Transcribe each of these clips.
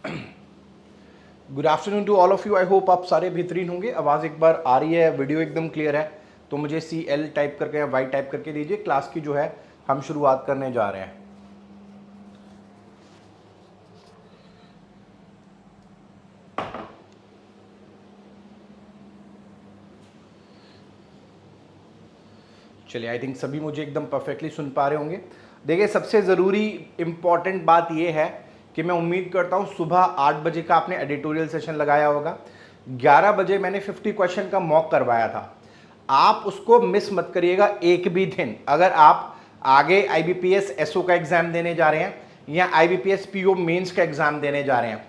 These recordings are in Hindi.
Good afternoon to all of you. I hope आप सारे बेहतरीन होंगे। आवाज़ एक बार आ रही है, वीडियो एकदम क्लियर है, तो मुझे CL टाइप करके या वाई टाइप करके दीजिए। क्लास की जो है हम शुरुआत करने जा रहे हैं। चलिए, आई थिंक सभी मुझे एकदम परफेक्टली सुन पा रहे होंगे। देखिए, सबसे ज़रूरी इंपॉर्टेंट बात यह है कि मैं उम्मीद करता हूँ सुबह 8 बजे का आपने एडिटोरियल सेशन लगाया होगा। 11 बजे मैंने 50 क्वेश्चन का मॉक करवाया था। आप उसको मिस मत करिएगा एक भी दिन। अगर आप आगे IBPS SO का एग्ज़ाम देने जा रहे हैं या IBPS PO मेंस का एग्ज़ाम देने जा रहे हैं,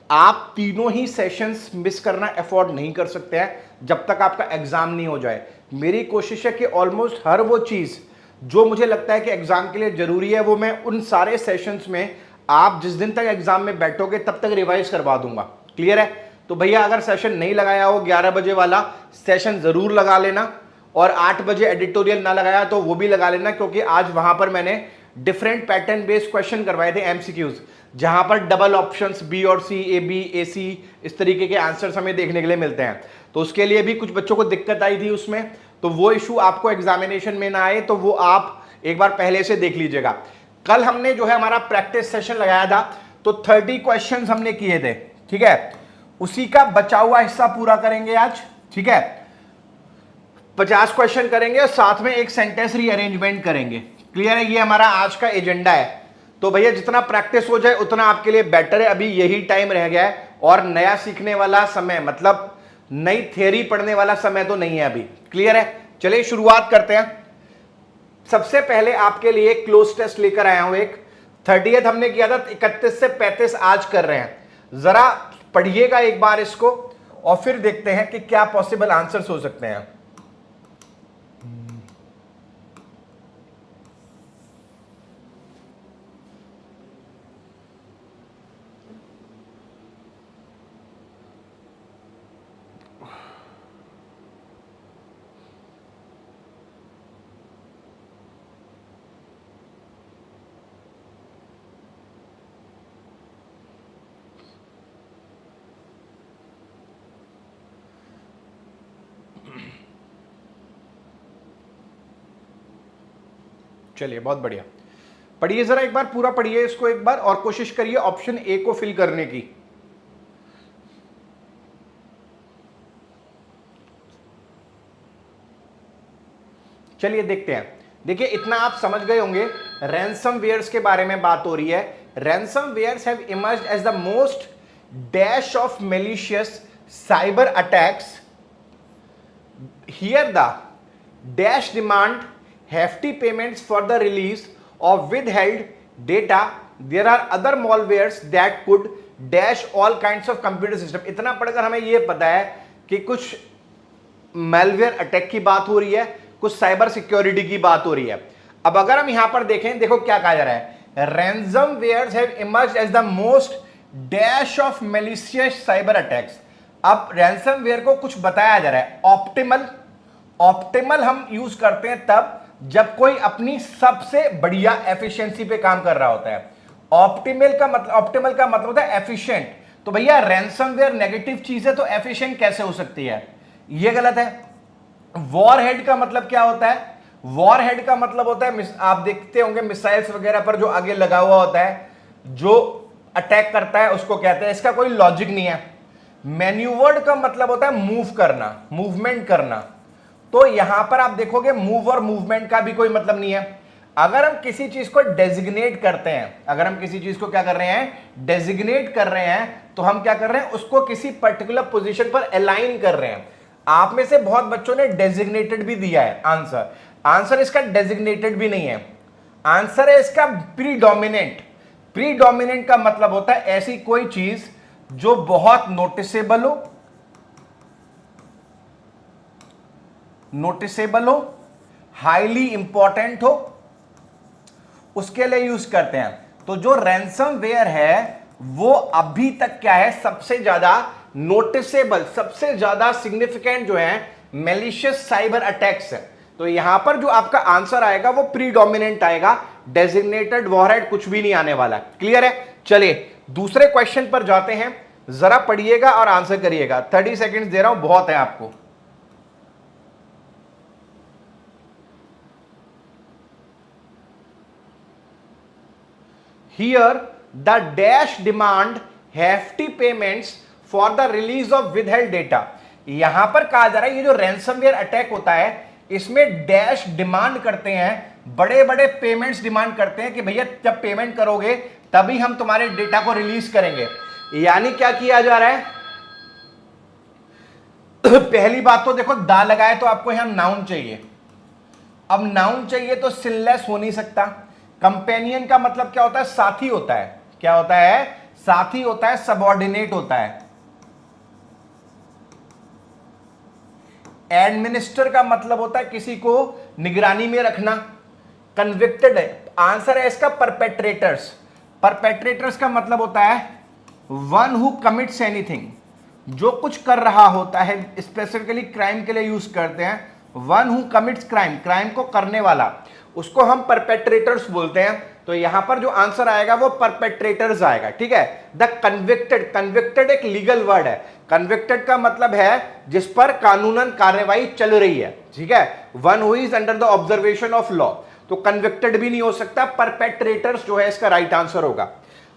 आप तीनों ही सेशंस मिस करना अफोर्ड नहीं कर सकते हैं जब तक आपका एग्ज़ाम नहीं हो जाए। मेरी कोशिश है कि ऑलमोस्ट हर वो चीज़ जो मुझे लगता है कि एग्ज़ाम के लिए ज़रूरी है वो मैं उन सारे सेशंस में आप जिस दिन तक एग्ज़ाम में बैठोगे तब तक रिवाइज करवा दूंगा। क्लियर है? तो भैया, अगर सेशन नहीं लगाया हो 11 बजे वाला, सेशन ज़रूर लगा लेना। और 8 बजे एडिटोरियल ना लगाया तो वो भी लगा लेना, क्योंकि आज वहां पर मैंने डिफरेंट पैटर्न बेस्ड क्वेश्चन करवाए थे, MCQs, जहां पर डबल ऑप्शंस B और C, AB, AC इस तरीके के आंसर्स हमें देखने के लिए मिलते हैं। तो उसके लिए भी कुछ बच्चों को दिक्कत आई थी उसमें, तो वो इशू आपको एग्जामिनेशन में ना आए तो वो आप एक बार पहले से देख लीजिएगा। कल हमने जो है हमारा प्रैक्टिस सेशन लगाया था, तो 30 क्वेश्चंस हमने किए थे। ठीक है, उसी का बचा हुआ हिस्सा पूरा करेंगे आज। ठीक है, 50 क्वेश्चन करेंगे और साथ में एक सेंटेंस रीअरेंजमेंट करेंगे। क्लियर है? ये हमारा आज का एजेंडा है। तो भैया, जितना प्रैक्टिस हो जाए उतना आपके लिए बेटर है। अभी यही टाइम रह गया है और नया सीखने वाला समय, मतलब नई थियरी पढ़ने वाला समय तो नहीं है अभी। क्लियर है? चलिए शुरुआत करते हैं। सबसे पहले आपके लिए क्लोज टेस्ट लेकर आया हूं एक। 30th हमने किया था, 31 से 35 आज कर रहे हैं। जरा पढ़िएगा एक बार इसको और फिर देखते हैं कि क्या पॉसिबल आंसर्स हो सकते हैं। चलिए, बहुत बढ़िया। पढ़िए जरा एक बार, पूरा पढ़िए इसको एक बार और कोशिश करिए ऑप्शन ए को फिल करने की। चलिए देखते हैं। देखिए, इतना आप समझ गए होंगे, रैंसमवेयर्स के बारे में बात हो रही है। Ransomwares have emerged as the most dash of malicious cyber attacks. Here the dash demand hefty payments for the release of withheld data. There are other malwares that could dash all kinds of computer system. इतना पढ़कर हमें यह पता है कि कुछ malware अटैक की बात हो रही है, कुछ साइबर सिक्योरिटी की बात हो रही है। अब अगर हम यहां पर देखें, देखो क्या कहा जा रहा है, ransomwares have emerged as the most dash of malicious cyber attacks. अब रैंसमवेयर को कुछ बताया जा रहा है। ऑप्टिमल हम यूज करते हैं तब जब कोई अपनी सबसे बढ़िया एफिशिएंसी पे काम कर रहा होता है। ऑप्टिमल का मतलब होता है एफिशिएंट। तो भैया, रैंसमवेयर नेगेटिव चीज है तो एफिशिएंट कैसे हो सकती है? ये गलत है। वॉरहेड का मतलब क्या होता है? वॉरहेड का मतलब होता है, आप देखते होंगे मिसाइल्स वगैरह पर जो आगे लगा हुआ होता है, जो अटैक करता है उसको कहते हैं। इसका कोई लॉजिक नहीं है। मैन्यूवर्ड का मतलब होता है मूव करना, मूवमेंट करना। तो यहां पर आप देखोगे मूव और मूवमेंट का भी कोई मतलब नहीं है। अगर हम किसी चीज को डेजिग्नेट करते हैं, अगर हम किसी चीज को क्या कर रहे हैं, डेजिग्नेट कर रहे हैं, तो हम क्या कर रहे हैं, उसको किसी पर्टिकुलर पोजीशन पर अलाइन कर रहे हैं। आप में से बहुत बच्चों ने डेजिग्नेटेड भी दिया है आंसर। आंसर इसका डेजिग्नेटेड भी नहीं है, आंसर है इसका प्रीडोमिनेंट। प्रीडोमिनेंट का मतलब होता है ऐसी कोई चीज जो बहुत नोटिसेबल हो, हाईली इंपॉर्टेंट हो, उसके लिए यूज करते हैं। तो जो रैंसमवेयर है वो अभी तक क्या है, सबसे ज्यादा नोटिसेबल, सबसे ज्यादा सिग्निफिकेंट जो है मैलिशियस साइबर अटैक्स है। तो यहां पर जो आपका आंसर आएगा वो प्रीडोमिनेंट आएगा, डेजिग्नेटेड वॉरहेड कुछ भी नहीं आने वाला। क्लियर है? चलिए दूसरे क्वेश्चन पर जाते हैं, जरा पढ़िएगा और आंसर करिएगा। 30 सेकेंड्स दे रहा हूं, बहुत है आपको। Here the dash demand hefty payments for the release of withheld data। यहां पर कहा जा रहा है ये जो रैंसमवेयर अटैक होता है इसमें डैश डिमांड करते हैं, बड़े बड़े पेमेंट्स डिमांड करते हैं कि भैया जब पेमेंट करोगे तभी हम तुम्हारे डेटा को रिलीज करेंगे। यानी क्या किया जा रहा है? पहली बात तो देखो, दा लगाए तो आपको यहां नाउन चाहिए। अब नाउन चाहिए तो सिनलेस हो नहीं सकता। कंपेनियन का मतलब क्या होता है? साथी होता है। क्या होता है? साथी होता है, सबऑर्डिनेट होता है। एडमिनिस्टर का मतलब होता है किसी को निगरानी में रखना। कन्विक्टेड है, आंसर है इसका परपेट्रेटर्स। परपेट्रेटर्स का मतलब होता है वन हु कमिट्स एनीथिंग, जो कुछ कर रहा होता है, स्पेसिफिकली क्राइम के लिए यूज करते हैं। One who commits crime, crime को करने वाला, उसको हम परपेट्रेटर्स बोलते हैं। तो यहां पर जो आंसर आएगा वो परपेट्रेटर्स आएगा। ठीक है। द कन्विक्टेड, कन्विक्टेड एक लीगल वर्ड है। कन्विक्टेड का मतलब है जिस पर कानूनन कार्रवाई चल रही है। ठीक है। One who is under the observation of law, तो कन्विक्टेड भी नहीं हो सकता, परपेट्रेटर्स जो है इसका राइट आंसर होगा।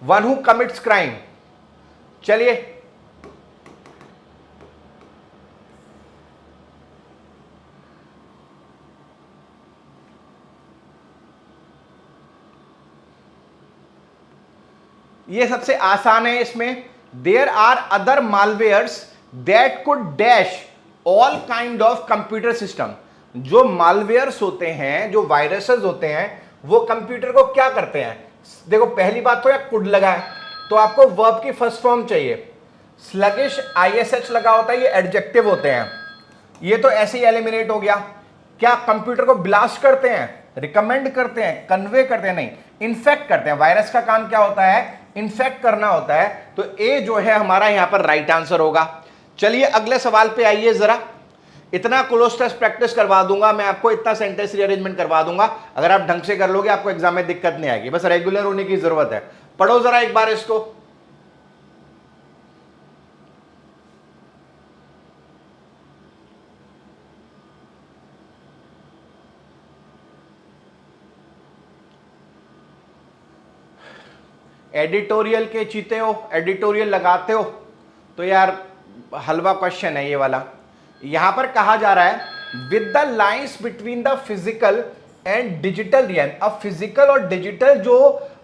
One who commits crime. चलिए ये सबसे आसान है। इसमें there are other malwares that could dash all kind of computer system. जो मालवेयर्स होते हैं, जो वायरसेस होते हैं, वो कंप्यूटर को क्या करते हैं? देखो पहली बात तो यार कुड लगा है तो आपको वर्ब की फर्स्ट फॉर्म चाहिए। स्लगिश ISH लगा होता है, ये एडजेक्टिव होते हैं। ये तो ऐसे ही एलिमिनेट हो गया। क्या कंप्यूटर को ब्लास्ट करते हैं, रिकमेंड करते हैं, कन्वे करते हैं? नहीं, इन्फेक्ट करते हैं। वायरस का काम क्या होता है? इन्फेक्ट करना होता है। तो ए जो है हमारा यहां पर राइट आंसर होगा। चलिए अगले सवाल पे आइए जरा। इतना क्लोज टेस्ट प्रैक्टिस करवा दूंगा मैं आपको, इतना सेंटेंस रीअरेंजमेंट करवा दूंगा। अगर आप ढंग से कर लोगे आपको एग्जाम में दिक्कत नहीं आएगी, बस रेगुलर होने की जरूरत है। पढ़ो जरा एक बार इसको। एडिटोरियल के चीते हो, एडिटोरियल लगाते हो तो यार हलवा क्वेश्चन है ये वाला। यहां पर कहा जा रहा है with the lines between the physical and digital real. अब फिजिकल और डिजिटल जो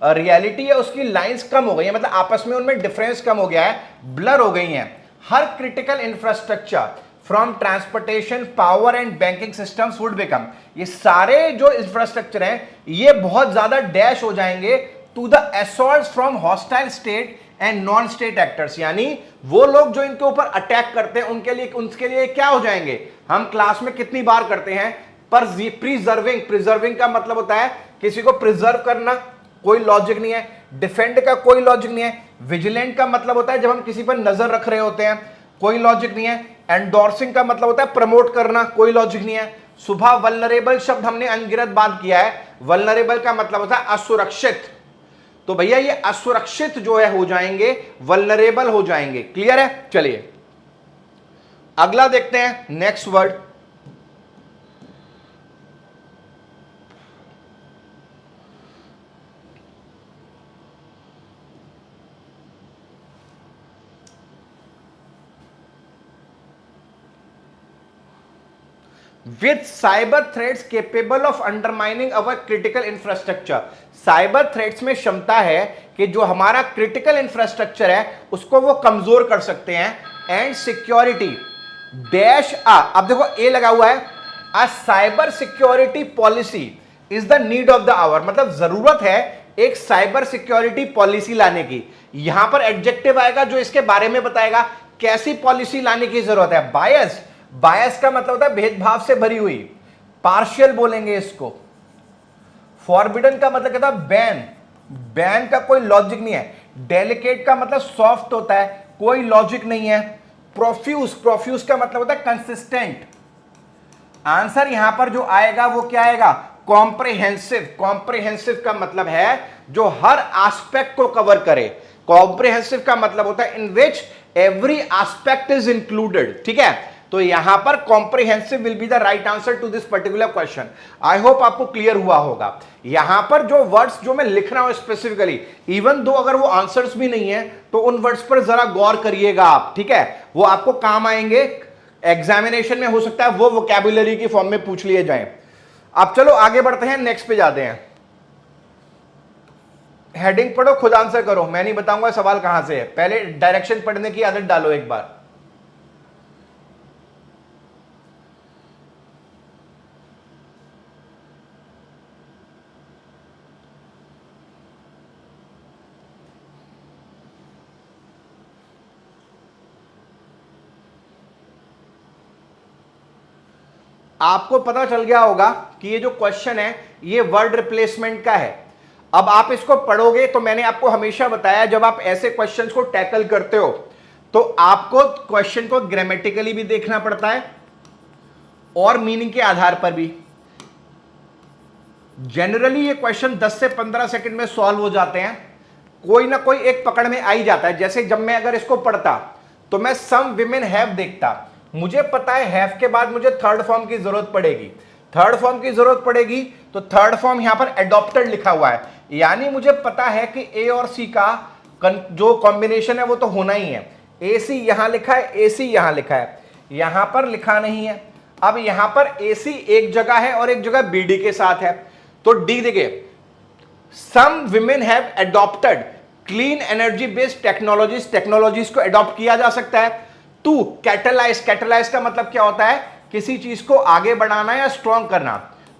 रियलिटी है उसकी लाइंस कम हो गई है, मतलब आपस में उनमें डिफरेंस कम हो गया है, ब्लर हो गई हैं। हर critical infrastructure from transportation, power and banking systems would become, ये सारे जो इंफ्रास्ट्रक्चर हैं ये बहुत ज्यादा डैश हो जाएंगे to the assault from hostile state and non state actors. यानी वो लोग जो इनके ऊपर अटैक करते हैं उनके लिए क्या हो जाएंगे? हम क्लास में कितनी बार करते हैं पर प्रिजर्विंग। प्रिजर्विंग का मतलब होता है किसी को प्रिजर्व करना, कोई लॉजिक नहीं है। डिफेंड का कोई लॉजिक नहीं है। विजिलेंट का मतलब होता है जब हम किसी पर नजर रख रहे होते हैं, कोई लॉजिक नहीं है। एंडोर्सिंग का मतलब होता है प्रमोट करना, कोई लॉजिक नहीं है। सुबह वल्नरेबल शब्द हमने अनगिनत बात किया है। वल्नरेबल का मतलब होता है असुरक्षित, तो भैया ये असुरक्षित जो है हो जाएंगे, वल्नरेबल हो जाएंगे। क्लियर है? चलिए अगला देखते हैं, next word. with cyber threats capable of undermining our critical infrastructure। Cyber threats में क्षमता है कि जो हमारा क्रिटिकल इंफ्रास्ट्रक्चर है उसको वो कमजोर कर सकते हैं। एंड सिक्योरिटी डैश अब देखो ए लगा हुआ है, a cyber security policy is the need of the hour, मतलब जरूरत है एक साइबर सिक्योरिटी पॉलिसी लाने की। यहां पर एडजेक्टिव आएगा जो इसके बारे में बताएगा कैसी पॉलिसी लाने की जरूरत है। बायस, बायस का मतलब होता है भेदभाव से भरी हुई। पार्शियल बोलेंगे इसको। फॉरबिडन का मतलब कहता है बैन, बैन का कोई लॉजिक नहीं है। डेलिकेट का मतलब सॉफ्ट होता है, कोई लॉजिक नहीं है। प्रोफ्यूज, प्रोफ्यूज का मतलब होता है कंसिस्टेंट। आंसर यहां पर जो आएगा वो क्या आएगा? कॉम्प्रिहेंसिव। कॉम्प्रिहेंसिव का मतलब है जो हर एस्पेक्ट को कवर करे। कॉम्प्रिहेंसिव का मतलब होता है in which every aspect is included, ठीक है। तो यहां पर comprehensive will be the right answer to this particular question. I hope आपको क्लियर हुआ होगा। यहां पर जो वर्ड्स जो मैं लिख रहा हूं स्पेसिफिकली, इवन दो अगर वो आंसर्स भी नहीं है तो उन वर्ड्स पर जरा गौर करिएगा आप, ठीक है, वो आपको काम आएंगे एग्जामिनेशन में। हो सकता है वो वोकैबुलरी की फॉर्म में पूछ लिए जाए। अब चलो आगे बढ़ते हैं, नेक्स्ट पे जाते हैं। हेडिंग पढ़ो, खुद आंसर करो, मैं नहीं बताऊंगा सवाल कहां से है। पहले डायरेक्शन पढ़ने की आदत डालो एक बार। आपको पता चल गया होगा कि ये जो क्वेश्चन है ये वर्ड रिप्लेसमेंट का है। अब आप इसको पढ़ोगे तो मैंने आपको हमेशा बताया जब आप ऐसे क्वेश्चंस को टैकल करते हो तो आपको क्वेश्चन को ग्रामेटिकली भी देखना पड़ता है और मीनिंग के आधार पर भी। जनरली ये क्वेश्चन 10 से 15 सेकंड में सॉल्व हो जाते हैं, कोई ना कोई एक पकड़ में आ ही जाता है। जैसे जब मैं अगर इसको पढ़ता तो मैं सम विमेन हैव देखता, मुझे पता है हैव के बाद मुझे थर्ड फॉर्म की जरूरत पड़ेगी। थर्ड फॉर्म की जरूरत पड़ेगी तो थर्ड फॉर्म यहां पर एडॉप्टेड लिखा हुआ है, यानी मुझे पता है कि ए और सी का जो कॉम्बिनेशन है वो तो होना ही है। ए सी यहां लिखा है, ए सी यहां लिखा है, यहां पर लिखा नहीं है। अब यहां पर ए सी एक जगह है और एक जगह बी डी के साथ है, तो डी देखिए, some women have adopted clean energy based technologies, technologies को एडॉप्ट किया जा सकता है। टू कैटलाइज, कैटलाइज का मतलब क्या होता है, किसी चीज को आगे बढ़ाना या स्ट्रॉन्ग करना।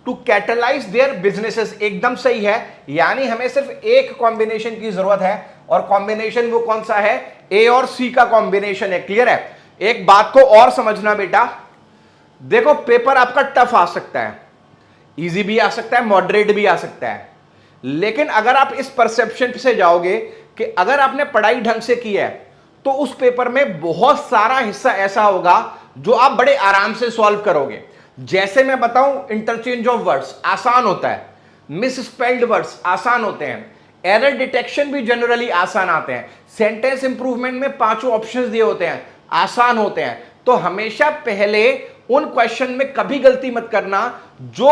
टू कैटलाइज देयर बिजनेसेस, एकदम सही है, यानी हमें सिर्फ एक कॉम्बिनेशन की जरूरत है और कॉम्बिनेशन वो कौन सा है, ए और सी का कॉम्बिनेशन है। क्लियर है। एक बात को और समझना बेटा, देखो पेपर आपका टफ आ सकता है, इजी भी आ सकता है, मॉडरेट भी आ सकता है, लेकिन अगर आप इस परसेप्शन से जाओगे कि अगर आपने पढ़ाई ढंग से की है तो उस पेपर में बहुत सारा हिस्सा ऐसा होगा जो आप बड़े आराम से सॉल्व करोगे। जैसे मैं बताऊं, इंटरचेंज ऑफ वर्ड्स आसान होता है, मिस स्पेल्ड वर्ड्स आसान होते हैं, एरर डिटेक्शन भी जनरली आसान आते हैं, सेंटेंस इंप्रूवमेंट में पांचों ऑप्शंस दिए होते हैं, आसान होते हैं। तो हमेशा पहले उन क्वेश्चन में कभी गलती मत करना जो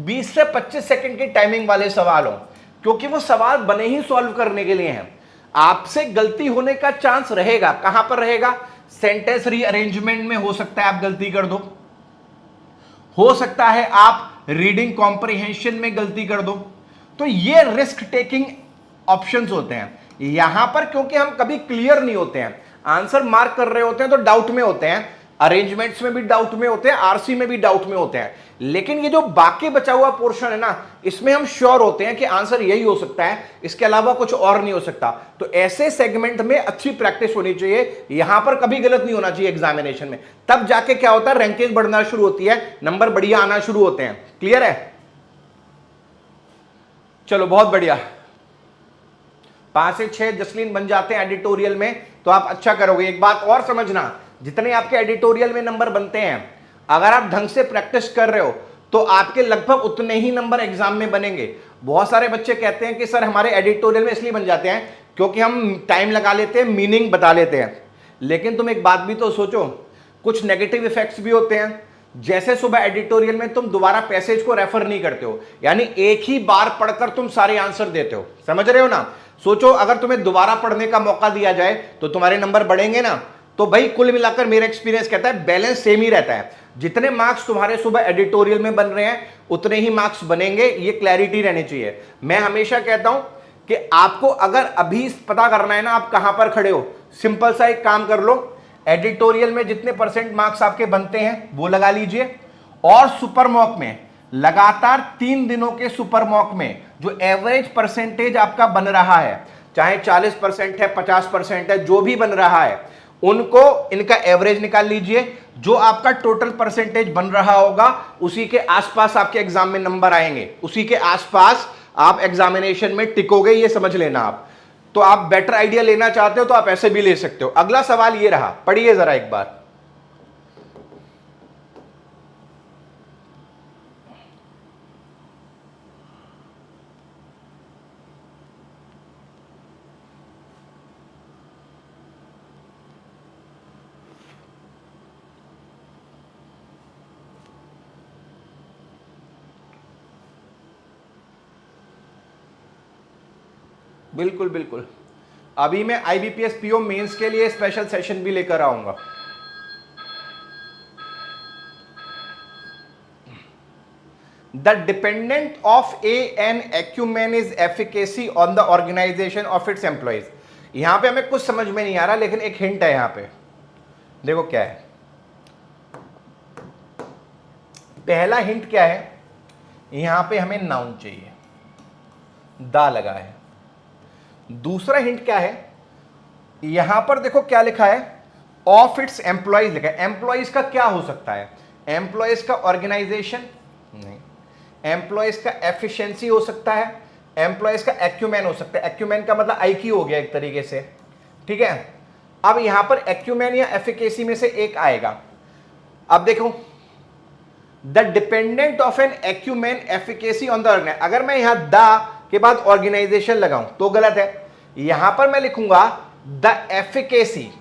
20 से 25 सेकंड की टाइमिंग वाले सवाल हो, क्योंकि वो सवाल बने ही सॉल्व करने के लिए हैं। आपसे गलती होने का चांस रहेगा, कहां पर रहेगा, सेंटेंस रीअरेंजमेंट में हो सकता है आप गलती कर दो, हो सकता है आप रीडिंग कॉम्प्रिहेंशन में गलती कर दो। तो ये रिस्क टेकिंग ऑप्शंस होते हैं यहां पर, क्योंकि हम कभी क्लियर नहीं होते हैं, आंसर मार्क कर रहे होते हैं तो डाउट में होते हैं, अरेंजमेंट्स में भी डाउट में होते हैं, आरसी में भी डाउट में होते हैं। लेकिन ये जो बाकी बचा हुआ पोर्शन है ना, इसमें हम श्योर होते हैं कि आंसर यही हो सकता है, इसके अलावा कुछ और नहीं हो सकता। तो ऐसे सेगमेंट में अच्छी प्रैक्टिस होनी चाहिए, यहां पर कभी गलत नहीं होना चाहिए एग्जामिनेशन में, तब जाके क्या होता है, रैंकिंग बढ़ना शुरू होती है, नंबर बढ़िया आना शुरू होते हैं। क्लियर है। चलो बहुत बढ़िया, 5 से 6 जसलीन बन जाते हैं एडिटोरियल में तो आप अच्छा करोगे। एक बात और समझना, जितने आपके एडिटोरियल में नंबर बनते हैं, अगर आप ढंग से प्रैक्टिस कर रहे हो तो आपके लगभग उतने ही नंबर एग्जाम में बनेंगे। बहुत सारे बच्चे कहते हैं कि सर हमारे एडिटोरियल में इसलिए बन जाते हैं क्योंकि हम टाइम लगा लेते हैं, मीनिंग बता लेते हैं, लेकिन तुम एक बात भी तो सोचो, कुछ नेगेटिव इफेक्ट्स भी होते हैं। जैसे सुबह एडिटोरियल में तुम दोबारा पैसेज को रेफर नहीं करते हो, यानी एक ही बार पढ़कर तुम सारे आंसर देते हो, समझ रहे हो ना। सोचो अगर तुम्हें दोबारा पढ़ने का मौका दिया जाए तो तुम्हारे नंबर बढ़ेंगे ना। तो भाई कुल मिलाकर मेरा एक्सपीरियंस कहता है बैलेंस सेम ही रहता है, जितने मार्क्स तुम्हारे सुबह एडिटोरियल में बन रहे हैं उतने ही मार्क्स बनेंगे, ये क्लैरिटी रहनी चाहिए। मैं हमेशा कहता हूं कि आपको अगर अभी पता करना है ना आप कहां पर खड़े हो, सिंपल सा एक काम कर लो, एडिटोरियल में जितने परसेंट मार्क्स आपके बनते हैं वो लगा लीजिए, और सुपर मॉक में लगातार 3 दिनों के सुपर मॉक में जो एवरेज परसेंटेज आपका बन रहा है, चाहे 40% है, 50% है, जो भी बन रहा है, उनको इनका एवरेज निकाल लीजिए। जो आपका टोटल परसेंटेज बन रहा होगा उसी के आसपास आपके एग्जाम में नंबर आएंगे, उसी के आसपास आप एग्जामिनेशन में टिकोगे, ये समझ लेना आप। तो आप बेटर आइडिया लेना चाहते हो तो आप ऐसे भी ले सकते हो। अगला सवाल ये रहा, पढ़िए जरा एक बार। बिल्कुल बिल्कुल, अभी मैं आईबीपीएस पीओ मेंस के लिए स्पेशल सेशन भी लेकर आऊंगा। The dependent of an acumen is efficacy on the organization of its employees। यहां पे हमें कुछ समझ में नहीं आ रहा, लेकिन एक हिंट है यहां पे, देखो क्या है। पहला हिंट क्या है, यहां पे हमें नाउन चाहिए, दा लगा है। दूसरा हिंट क्या है, यहां पर देखो क्या लिखा है, ऑफ इट्स एम्प्लॉइज लिखा है। एम्प्लॉइज का क्या हो सकता है, एम्प्लॉइज का ऑर्गेनाइजेशन नहीं, एम्प्लॉइज का एफिशिएंसी हो सकता है, एम्प्लॉइज का एक्यूमेन हो सकता है। एक्यूमेन का मतलब आईक्यू हो गया एक तरीके से, ठीक है। अब यहां पर एक्यूमेन या एफिकेसी में से एक आएगा। अब देखो, the dependent of an acumen efficacy on the organise, अगर मैं यहां द के बाद ऑर्गेनाइजेशन लगाऊं तो गलत है। यहां पर मैं लिखूंगा द एफिकेसी,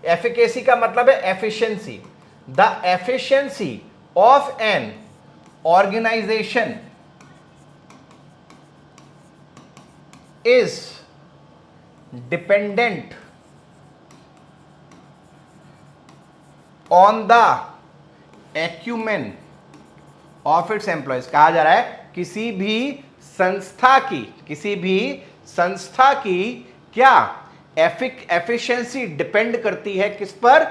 एफिकेसी का मतलब है efficiency, the efficiency of an organization is dependent on the acumen of its employees। कहा जा रहा है किसी भी संस्था की क्या एफिशिएंसी डिपेंड करती है किस पर,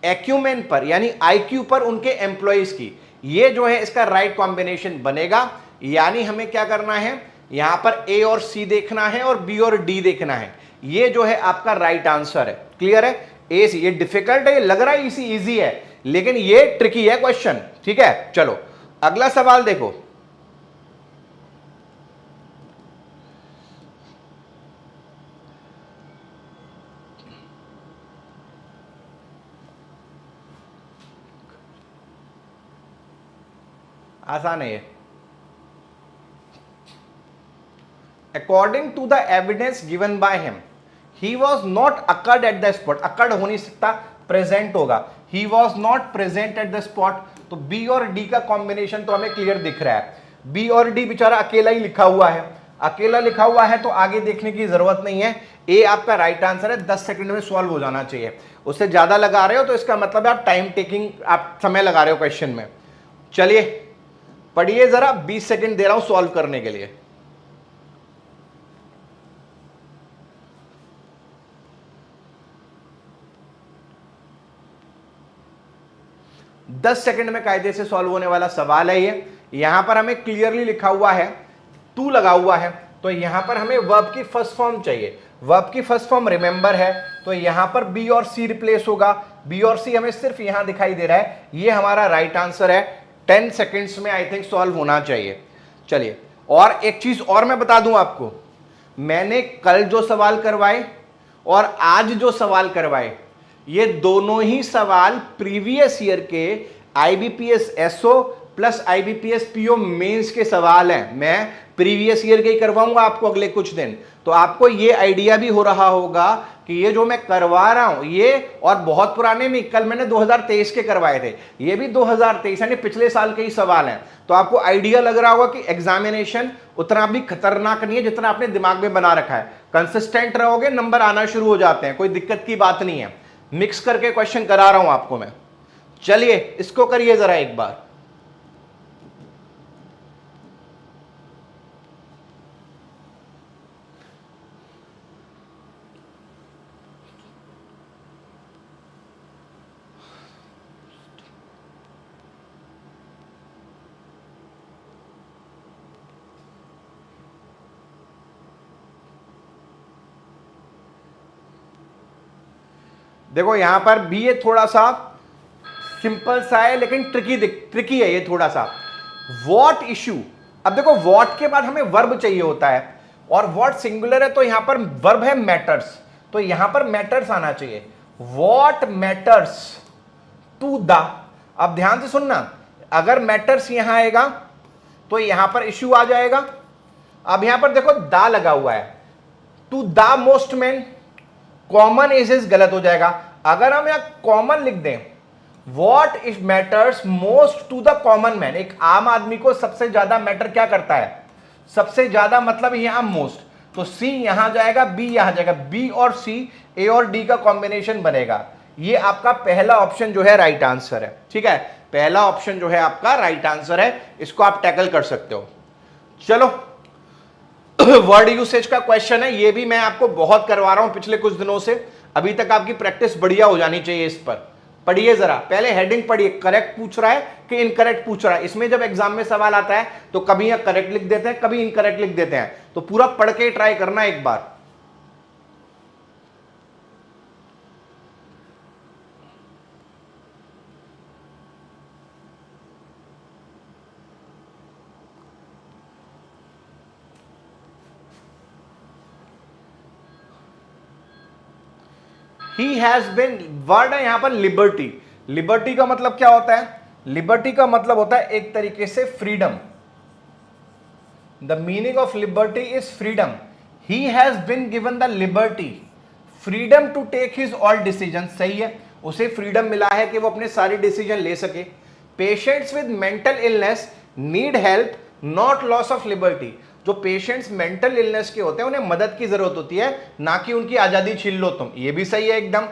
एक्यूमेन पर, यानी आईक्यू पर उनके एम्प्लॉइज की। ये जो है इसका राइट कॉम्बिनेशन बनेगा। यानी हमें क्या करना है, यहां पर ए और सी देखना है और बी और डी देखना है। ये जो है आपका राइट आंसर है। क्लियर है, ए सी। ये डिफिकल्ट है, ये लग रहा है इजी है, लेकिन ये ट्रिकी है क्वेश्चन, ठीक है। चलो अगला सवाल देखो, आसान है ये। According to the evidence given by him, he was not occurred at the spot. Occurred हो नहीं सकता, प्रेजेंट होगा। He was not present at the spot, तो बी और डी का कॉम्बिनेशन तो हमें क्लियर दिख रहा है। बी और डी बेचारा अकेला ही लिखा हुआ है, अकेला लिखा हुआ है तो आगे देखने की जरूरत नहीं है। ए आपका राइट आंसर है, 10 सेकंड में सॉल्व हो जाना चाहिए। उससे ज्यादा लगा रहे हो तो इसका मतलब आप टाइम टेकिंग, आप समय लगा रहे हो क्वेश्चन में। चलिए पढ़िए जरा, 20 सेकंड दे रहा हूं सॉल्व करने के लिए। दस सेकंड में कायदे से सॉल्व होने वाला सवाल है ये। यहां पर हमें क्लियरली लिखा हुआ है, टू लगा हुआ है, तो यहां पर हमें वर्ब की फर्स्ट फॉर्म चाहिए। वर्ब की फर्स्ट फॉर्म रिमेंबर है, तो यहां पर बी और सी रिप्लेस होगा। बी और सी हमें सिर्फ यहां दिखाई दे रहा है, ये हमारा राइट आंसर है। 10 सेकेंड्स में आई थिंक सॉल्व होना चाहिए। चलिए, और एक चीज और मैं बता दूं आपको, मैंने कल जो सवाल करवाए और आज जो सवाल करवाए, ये दोनों ही सवाल प्रीवियस ईयर के IBPS SO plus IBPS PO mains के सवाल हैं। मैं प्रीवियस ईयर के ही करवाऊंगा आपको अगले कुछ दिन, तो आपको ये आइडिया भी हो रहा होगा कि ये जो मैं करवा रहा हूं ये, और बहुत पुराने नहीं, कल मैंने 2023 के करवाए थे, ये भी 2023 यानी पिछले साल के ही सवाल हैं। तो आपको आइडिया लग रहा होगा कि एग्जामिनेशन उतना भी खतरनाक नहीं है जितना आपने दिमाग में बना रखा है। कंसिस्टेंट रहोगे, नंबर आना शुरू हो जाते हैं, कोई दिक्कत की बात नहीं है। मिक्स करके क्वेश्चन करा रहा हूं आपको मैं। चलिए इसको करिए जरा एक बार। देखो यहां पर भी ये थोड़ा सा सिंपल सा है, लेकिन ट्रिकी है ये थोड़ा सा। वॉट इश्यू, अब देखो वॉट के बाद हमें वर्ब चाहिए होता है, और वॉट सिंगुलर है तो यहां पर वर्ब है मैटर्स, तो यहां पर मैटर्स आना चाहिए। वॉट मैटर्स टू द, अब ध्यान से सुनना, अगर मैटर्स यहां आएगा तो यहां पर इश्यू आ जाएगा। अब यहां पर देखो दा लगा हुआ है, to the most man, common is गलत हो जाएगा। अगर हम यहां कॉमन लिख दें, what is matters most to the common man, एक आम आदमी को सबसे ज्यादा मैटर क्या करता है, सबसे ज्यादा मतलब यहां मोस्ट, तो सी यहां जाएगा, बी यहां जाएगा, बी और सी, ए और डी का कॉम्बिनेशन बनेगा। ये आपका पहला ऑप्शन जो है राइट आंसर है। ठीक है, पहला ऑप्शन जो है आपका राइट आंसर है, इसको आप टैकल कर सकते हो। चलो वर्ड यूसेज का क्वेश्चन है, ये भी मैं आपको बहुत करवा रहा हूं पिछले कुछ दिनों से, अभी तक आपकी प्रैक्टिस बढ़िया हो जानी चाहिए इस पर। पढ़िए जरा, पहले हेडिंग पढ़िए, करेक्ट पूछ रहा है कि इनकरेक्ट पूछ रहा है। इसमें जब एग्जाम में सवाल आता है तो कभी यह करेक्ट लिख देते हैं, कभी इनकरेक्ट लिख देते हैं, तो पूरा पढ़ के ट्राई करना एक बार। He has been, वर्ड है यहां पर लिबर्टी। लिबर्टी का मतलब क्या होता है? लिबर्टी का मतलब होता है एक तरीके से freedom. The meaning of liberty is freedom. He has been given the liberty, freedom to take his all decision. सही है, उसे फ्रीडम मिला है कि वो अपने सारे डिसीजन ले सके। Patients with mental illness need help, not loss of liberty. जो पेशेंट्स मेंटल इलनेस के होते हैं उन्हें मदद की जरूरत होती है, ना कि उनकी आजादी छीन लो तुम। ये भी सही है एकदम।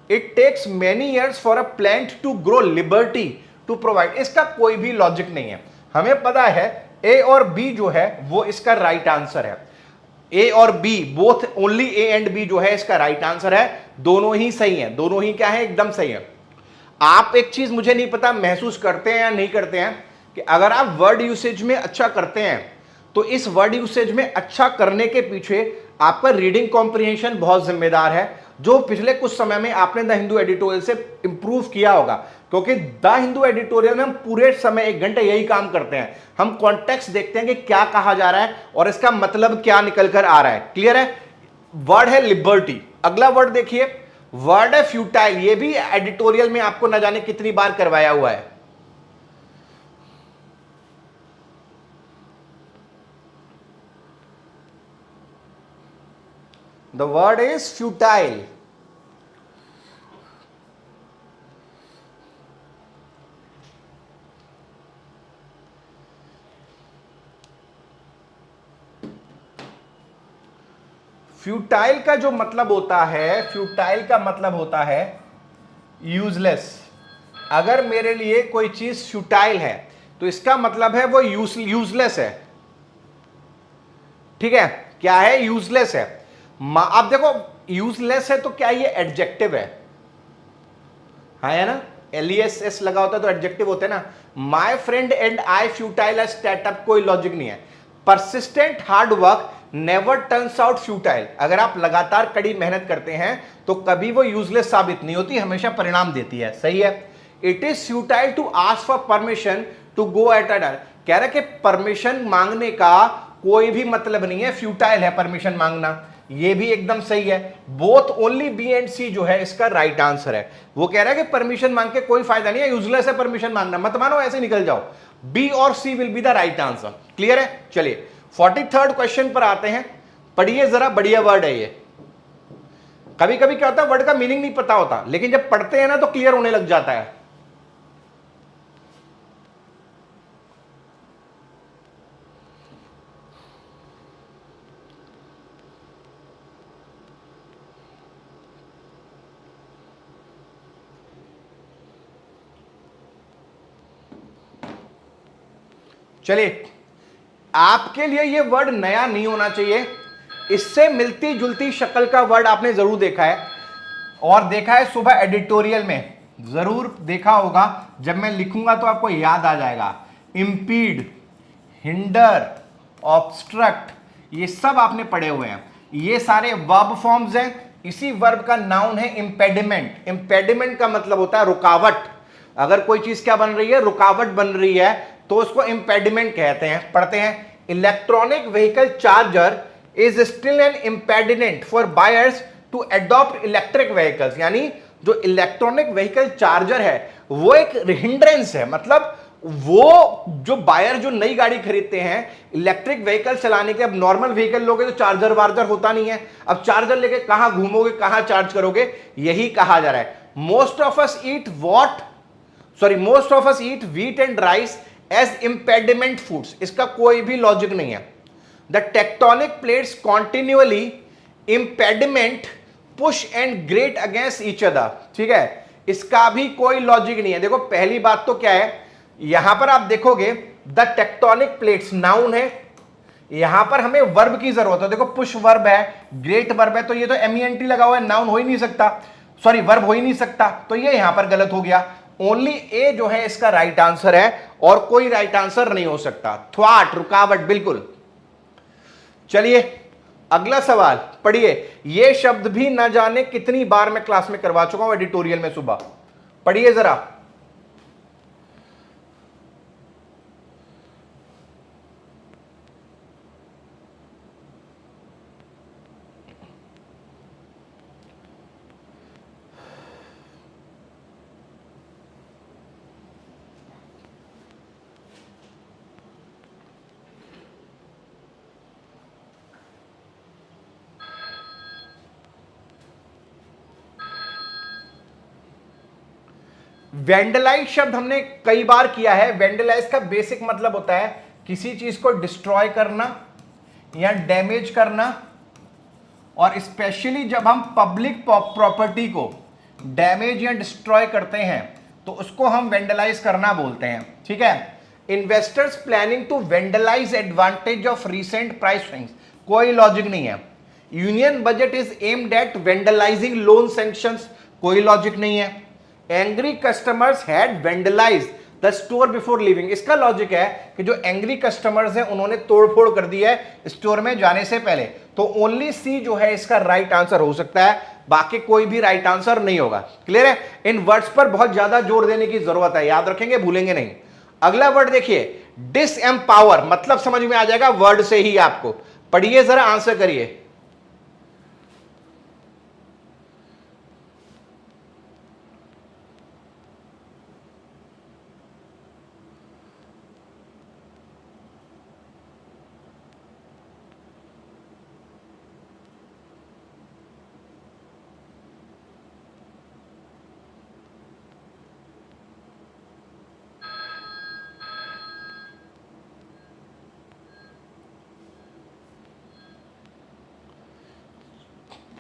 It takes many years for a plant to grow, liberty to provide. इसका कोई भी लॉजिक नहीं है, हमें पता है ए और बी जो है वो इसका राइट आंसर है। ए और B both, only A and B जो है इसका राइट आंसर है। दोनों ही सही है, दोनों ही क्या है, एकदम सही है। आप एक चीज मुझे नहीं पता महसूस करते हैं या नहीं करते हैं कि अगर आप वर्ड यूसेज में अच्छा करते हैं तो इस वर्ड यूसेज में अच्छा करने के पीछे आपका रीडिंग कॉम्प्रिहेंशन बहुत जिम्मेदार है, जो पिछले कुछ समय में आपने द हिंदू एडिटोरियल से इंप्रूव किया होगा। क्योंकि द हिंदू एडिटोरियल में हम पूरे समय 1 घंटे यही काम करते हैं, हम कॉन्टेक्स्ट देखते हैं कि क्या कहा जा रहा है और इसका मतलब क्या निकल कर आ रहा है। क्लियर है? वर्ड है लिबर्टी। अगला वर्ड देखिए, वर्ड है फ्यूटाइल। ये भी एडिटोरियल में आपको न जाने कितनी बार करवाया हुआ है। The word is futile. Futile का जो मतलब होता है, फ्यूटाइल का मतलब होता है यूजलेस। अगर मेरे लिए कोई चीज फ्यूटाइल है तो इसका मतलब है वो यूजलेस है। ठीक है, क्या है? यूजलेस है। आप देखो, यूजलेस है तो क्या ये एडजेक्टिव है? हाँ है ना, LESS लगा होता है तो एडजेक्टिव होते हैं ना। My friend and I futile startup, कोई लॉजिक नहीं है। Persistent hard work never turns out futile. अगर आप लगातार कड़ी मेहनत करते हैं तो कभी वो यूजलेस साबित नहीं होती, हमेशा परिणाम देती है। सही है। It is futile to ask for permission to go at a dare. कह रहा कि परमिशन मांगने का कोई भी मतलब नहीं है, फ्यूटाइल है परमिशन मांगना। ये भी एकदम सही है। बोथ, ओनली बी एंड सी जो है इसका राइट आंसर है। वो कह रहा है कि परमिशन मांग के कोई फायदा नहीं है, यूजलेस है परमिशन मांगना, मत मानो, ऐसे निकल जाओ। बी और C will be the right answer. Clear है? चलिए 43rd क्वेश्चन पर आते हैं। पढ़िए जरा, बढ़िया वर्ड है ये। कभी कभी क्या होता है, वर्ड का मीनिंग नहीं पता होता, लेकिन जब पढ़ते हैं ना तो क्लियर होने लग जाता है। चलिए, आपके लिए ये वर्ड नया नहीं होना चाहिए, इससे मिलती जुलती शक्ल का वर्ड आपने जरूर देखा है, और देखा है सुबह एडिटोरियल में, जरूर देखा होगा। जब मैं लिखूंगा तो आपको याद आ जाएगा। इंपीड, हिंडर, ऑब्स्ट्रक्ट, ये सब आपने पढ़े हुए हैं। ये सारे वर्ब फॉर्म्स हैं। इसी वर्ब का नाउन है इंपेडिमेंट। इंपेडिमेंट का मतलब होता है रुकावट। अगर कोई चीज क्या बन रही है, रुकावट बन रही है, तो उसको इंपेडिमेंट कहते हैं। पढ़ते हैं, electronic vehicle charger is still an impediment for buyers to adopt electric vehicles. यानी जो इलेक्ट्रॉनिक व्हीकल चार्जर है वो एक हिंड्रेंस है। मतलब वो जो बायर जो नई गाड़ी खरीदते हैं इलेक्ट्रिक व्हीकल चलाने के, अब नॉर्मल व्हीकल लोगे तो चार्जर वार्जर होता नहीं है, अब चार्जर लेके कहां घूमोगे, कहां चार्ज करोगे, यही कहा जा रहा है। Most of us eat wheat and rice as impediment foods. इसका कोई भी लॉजिक नहीं है। The tectonic plates continuously impediment push and grate against each other. ठीक है, इसका भी कोई लॉजिक नहीं है। देखो पहली बात तो क्या है, यहां पर आप देखोगे द टेक्टोनिक प्लेट्स नाउन है, यहां पर हमें वर्ब की जरूरत है। देखो पुश वर्ब है, ग्रेट वर्ब है, तो ये तो एमईएनटी लगा हुआ है, नाउन हो ही नहीं सकता, सॉरी वर्ब हो ही नहीं सकता, तो ये यहां पर गलत हो गया। ओनली ए जो है इसका राइट आंसर है और कोई राइट आंसर नहीं हो सकता। थ्वाट रुकावट, बिल्कुल। चलिए अगला सवाल पढ़िए। ये शब्द भी ना जाने कितनी बार मैं क्लास में करवा चुका हूं एडिटोरियल में सुबह, पढ़िए जरा। वेंडलाइज शब्द हमने कई बार किया है। वेंडलाइज का बेसिक मतलब होता है किसी चीज को डिस्ट्रॉय करना या डैमेज करना, और स्पेशली जब हम पब्लिक प्रॉपर्टी को डैमेज या डिस्ट्रॉय करते हैं तो उसको हम वेंडलाइज करना बोलते हैं। ठीक है, investors planning to vandalise advantage of recent price swings, कोई लॉजिक नहीं है। Union budget is aimed at vandalising loan sanctions, कोई लॉजिक नहीं है। Angry customers had vandalised the store before leaving, इसका लॉजिक है कि जो एंग्री कस्टमर्स हैं उन्होंने तोड़फोड़ कर दी है स्टोर में जाने से पहले, तो ओनली सी जो है इसका राइट आंसर हो सकता है, बाकी कोई भी राइट आंसर नहीं होगा। क्लियर है, इन वर्ड्स पर बहुत ज्यादा जोर देने की जरूरत है, याद रखेंगे, भूलेंगे नहीं। अगला वर्ड देखिए, डिसएम्पावर, मतलब समझ में आ जाएगा वर्ड से ही आपको, पढ़िए जरा, आंसर करिए।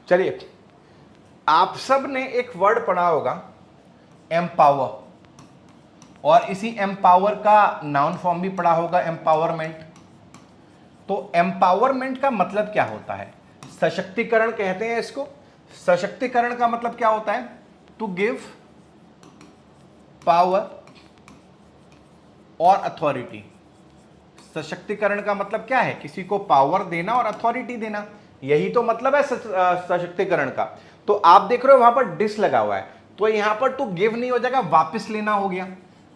चलिए, आप सब ने एक वर्ड पढ़ा होगा एम्पावर, और इसी एम्पावर का नाउन फॉर्म भी पढ़ा होगा एम्पावरमेंट। तो एम्पावरमेंट का मतलब क्या होता है? सशक्तिकरण कहते हैं इसको। सशक्तिकरण का मतलब क्या होता है? टू गिव पावर और अथॉरिटी। सशक्तिकरण का मतलब क्या है? किसी को पावर देना और अथॉरिटी देना, यही तो मतलब है सशक्तिकरण का। तो आप देख रहे हो वहां पर डिस लगा हुआ है, तो यहां पर टू गिव नहीं हो जाएगा, वापस लेना हो गया।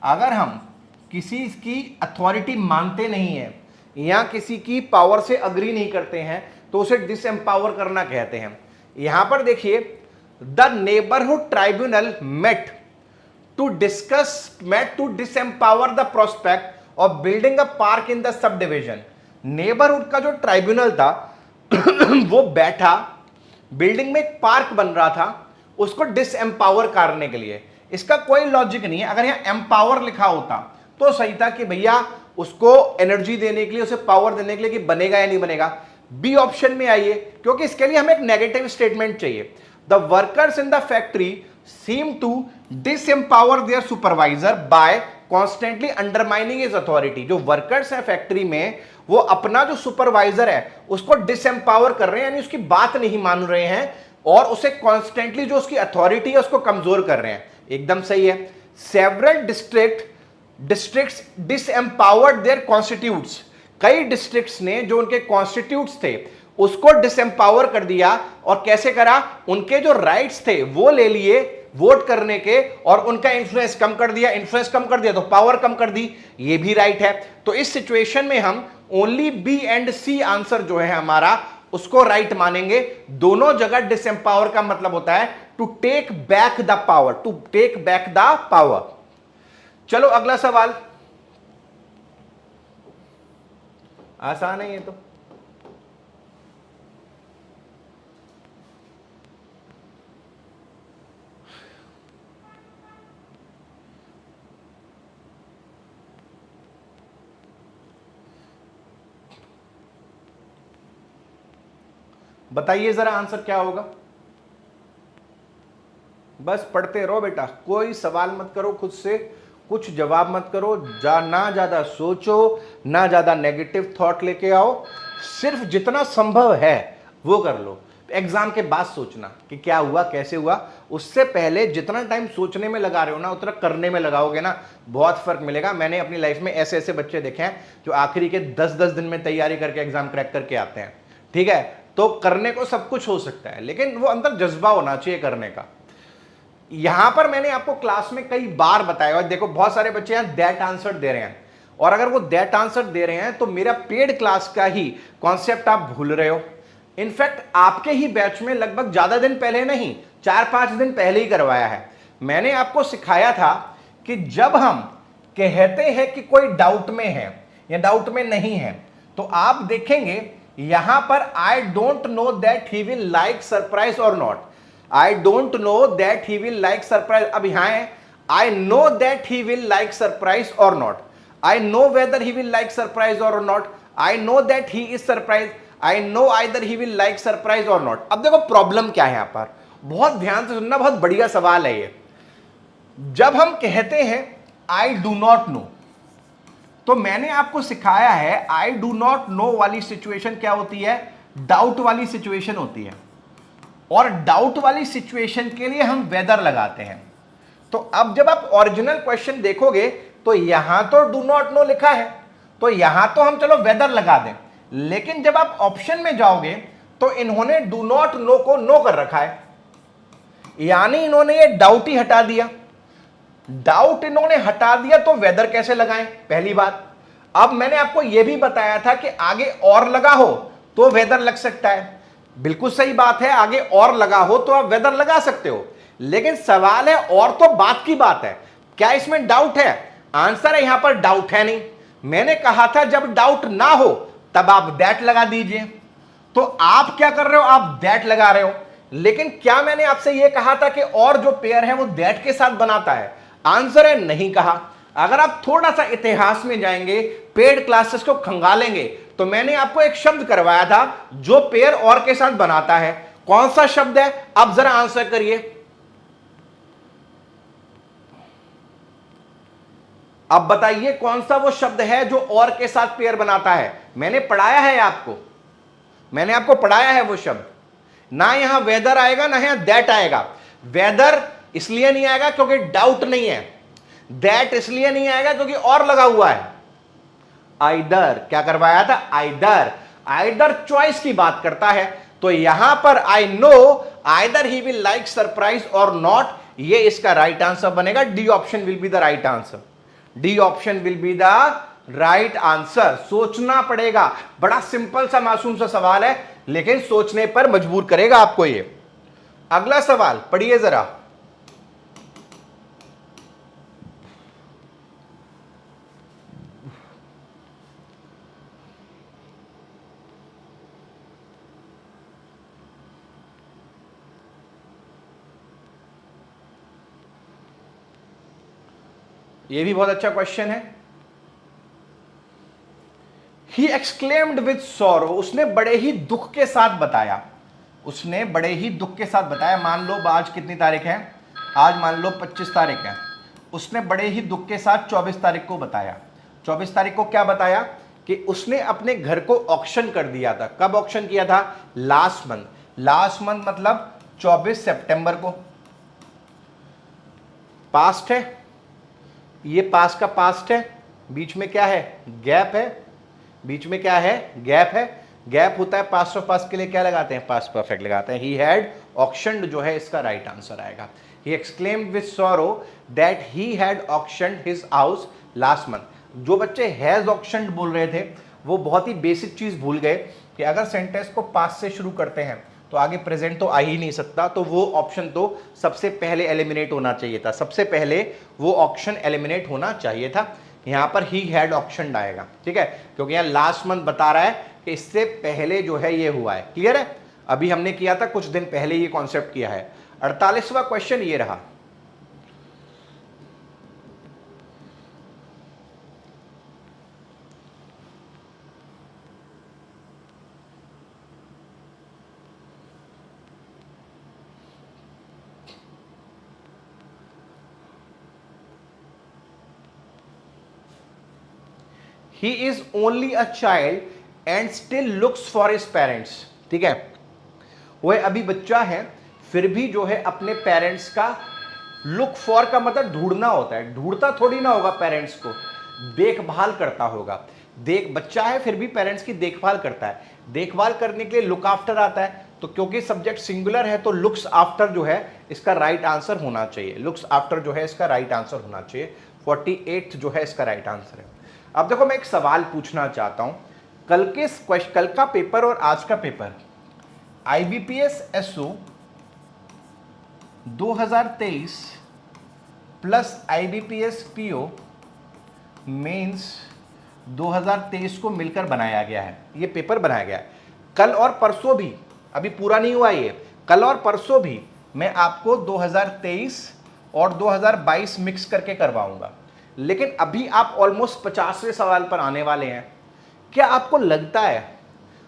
अगर हम किसी की अथॉरिटी मानते नहीं है या किसी की पावर से अग्री नहीं करते हैं तो उसे डिसएम्पावर करना कहते हैं। यहां पर देखिए, the neighbourhood tribunal met to disempower the prospect of building a park in the subdivision. Neighbourhood का जो ट्राइब्यूनल था वो बैठा, बिल्डिंग में एक पार्क बन रहा था, उसको डिसएम्पावर करने के लिए। इसका कोई लॉजिक नहीं है। अगर यहां एम्पावर लिखा होता तो सही था कि भैया उसको एनर्जी देने के लिए, उसे पावर देने के लिए, कि बनेगा या नहीं बनेगा। बी ऑप्शन में आइए, क्योंकि इसके लिए हमें एक नेगेटिव स्टेटमेंट चाहिए। The workers in the factory seem to disempower their supervisor by constantly undermining his authority. जो वर्कर्स हैं फैक्ट्री में, वो अपना जो सुपरवाइजर है उसको डिसएम्पावर कर रहे हैं, यानी उसकी बात नहीं मान रहे हैं और उसे कॉन्स्टेंटली जो उसकी अथॉरिटी है उसको कमजोर कर रहे हैं। एकदम सही है। Several districts disempowered their constitutes. कई डिस्ट्रिक्ट्स ने जो उनके कॉन्स्टिट्यूट्स थे उसको डिसएम्पावर कर दिया, और कैसे करा? उनके जो राइट्स थे वो ले लिए वोट करने के, और उनका इन्फ्लुएंस कम कर दिया। इन्फ्लुएंस कम कर दिया तो पावर कम कर दी, ये भी राइट है। तो इस सिचुएशन में हम only B and C answer जो है हमारा उसको राइट मानेंगे। दोनों जगह डिसएम्पावर का मतलब होता है to take back the power, to take back the power. चलो अगला सवाल, आसान है ये तो। बताइए जरा आंसर क्या होगा। बस पढ़ते रहो बेटा, कोई सवाल मत करो खुद से, कुछ जवाब मत करो, ना ज्यादा सोचो, ना ज्यादा नेगेटिव थॉट लेके आओ, सिर्फ जितना संभव है वो कर लो। एग्जाम के बाद सोचना कि क्या हुआ कैसे हुआ, उससे पहले जितना टाइम सोचने में लगा रहे हो ना उतना करने में लगाओगे ना, बहुत फर्क मिलेगा। मैंने अपनी लाइफ में ऐसे ऐसे बच्चे देखे हैं जो आखिरी के 10-10 दिन में तैयारी करके एग्जाम क्रैक करके आते हैं। ठीक है, तो करने को सब कुछ हो सकता है, लेकिन वो अंदर जज्बा होना चाहिए करने का। यहां पर मैंने आपको क्लास में कई बार बताया, और देखो बहुत सारे बच्चे यहां दैट आंसर दे रहे हैं, और अगर वो दैट आंसर दे रहे हैं तो मेरा पेड क्लास का ही कॉन्सेप्ट आप भूल रहे हो। इनफैक्ट आपके ही बैच में लगभग ज्यादा दिन पहले नहीं, 4-5 दिन पहले ही करवाया है। मैंने आपको सिखाया था कि जब हम कहते हैं कि कोई डाउट में है या डाउट में नहीं है, तो आप देखेंगे यहां पर I don't know that he will like surprise और not, I don't know that he will like surprise. अब यहां है I know that he will like surprise और not, I know whether he will like surprise और not, I know that he is surprise, I know either he will like surprise और नॉट। अब देखो प्रॉब्लम क्या है यहां पर, बहुत ध्यान से सुनना, बहुत बढ़िया सवाल है ये। जब हम कहते हैं आई डू नॉट नो, तो मैंने आपको सिखाया है आई डू नॉट नो वाली सिचुएशन क्या होती है, डाउट वाली सिचुएशन होती है, और डाउट वाली सिचुएशन के लिए हम वेदर लगाते हैं। तो अब जब आप ओरिजिनल क्वेश्चन देखोगे तो यहां तो डू नॉट नो लिखा है, तो यहां तो हम चलो वेदर लगा दें, लेकिन जब आप ऑप्शन में जाओगे तो इन्होंने डू नॉट नो को नो कर रखा है, यानी इन्होंने ये डाउट ही हटा दिया। डाउट इन्होंने हटा दिया तो वेदर कैसे लगाएं, पहली बात। अब मैंने आपको यह भी बताया था कि आगे और लगा हो तो वेदर लग सकता है, बिल्कुल सही बात है, आगे और लगा हो तो आप वेदर लगा सकते हो, लेकिन सवाल है और तो बात की बात है, क्या इसमें डाउट है? आंसर है यहां पर डाउट है नहीं। मैंने कहा था जब डाउट ना हो तब आप दैट लगा दीजिए, तो आप क्या कर रहे हो, आप दैट लगा रहे हो। लेकिन क्या मैंने आपसे यह कहा था कि और जो पेयर है वो दैट के साथ बनाता है? आंसर है नहीं कहा। अगर आप थोड़ा सा इतिहास में जाएंगे, पेड क्लासेस को खंगालेंगे, तो मैंने आपको एक शब्द करवाया था जो पेयर और के साथ बनाता है। कौन सा शब्द है? अब जरा आंसर करिए। अब बताइए कौन सा वो शब्द है जो और के साथ पेयर बनाता है? मैंने पढ़ाया है आपको, मैंने आपको पढ़ाया है वो शब्द। ना यहां वेदर आएगा ना यहां दैट आएगा। वेदर इसलिए नहीं आएगा क्योंकि डाउट नहीं है, दैट इसलिए नहीं आएगा क्योंकि और लगा हुआ है। आइदर क्या करवाया था? आइदर, आइदर चॉइस की बात करता है। तो यहां पर आई know either he will like surprise और नॉट, ये इसका राइट आंसर बनेगा। D option will be the right answer, D option will be the right answer. सोचना पड़ेगा, बड़ा सिंपल सा मासूम सा सवाल है, लेकिन सोचने पर मजबूर करेगा आपको ये। अगला सवाल पढ़िए जरा। ये भी बहुत अच्छा क्वेश्चन है। ही एक्सक्लेम्ड विद सॉरो, उसने बड़े ही दुख के साथ बताया, उसने बड़े ही दुख के साथ बताया। मान लो आज कितनी तारीख है? आज मान लो 25 तारीख है। उसने बड़े ही दुख के साथ 24 तारीख को बताया। 24 तारीख को क्या बताया? कि उसने अपने घर को ऑक्शन कर दिया था। कब ऑक्शन किया था? Last month. लास्ट मंथ मतलब 24 सितंबर को। पास्ट है, ये पास्ट का पास्ट है, बीच में क्या है? गैप है, बीच में क्या है? गैप है। गैप होता है पास्ट ऑफ पास्ट के लिए क्या लगाते हैं? पास्ट परफेक्ट लगाते हैं। ही हैड ऑक्शन्ड जो है इसका राइट आंसर आएगा। He exclaimed with sorrow that he had auctioned his house last month. जो बच्चे हैज ऑक्शन्ड बोल रहे थे वो बहुत ही बेसिक चीज भूल गए कि अगर सेंटेंस को पास्ट से शुरू करते हैं तो आगे प्रेजेंट तो आ ही नहीं सकता, तो वो ऑप्शन तो सबसे पहले एलिमिनेट होना चाहिए था। सबसे पहले वो ऑप्शन एलिमिनेट होना चाहिए था। यहां पर ही हैड ऑक्शन आएगा, ठीक है, क्योंकि यहां लास्ट मंथ बता रहा है कि इससे पहले जो है ये हुआ है। क्लियर है? अभी हमने किया था कुछ दिन पहले ये कॉन्सेप्ट किया है। 48वां क्वेश्चन ये रहा। He is only a child and still looks for his parents, ठीक है, वह अभी बच्चा है फिर भी जो है अपने पेरेंट्स का लुक फॉर का मतलब ढूंढना होता है, ढूंढता थोड़ी ना होगा पेरेंट्स को, देखभाल करता होगा। बच्चा है फिर भी पेरेंट्स की देखभाल करता है, देखभाल करने के लिए लुक आफ्टर आता है, तो क्योंकि सब्जेक्ट सिंगुलर है तो लुक्स आफ्टर जो है इसका राइट आंसर होना चाहिए, लुक्स आफ्टर जो है इसका राइट आंसर होना चाहिए, 48 जो है इसका राइट आंसर है। अब देखो मैं एक सवाल पूछना चाहता हूं, कल का पेपर और आज का paper IBPS SO 2023 plus IBPS PO mains 2023 को मिलकर बनाया गया है, ये पेपर बनाया गया है। कल और परसों भी, अभी पूरा नहीं हुआ ये, कल और परसों भी मैं आपको 2023 और 2022 मिक्स करके करवाऊंगा, लेकिन अभी आप ऑलमोस्ट 50वें सवाल पर आने वाले हैं। क्या आपको लगता है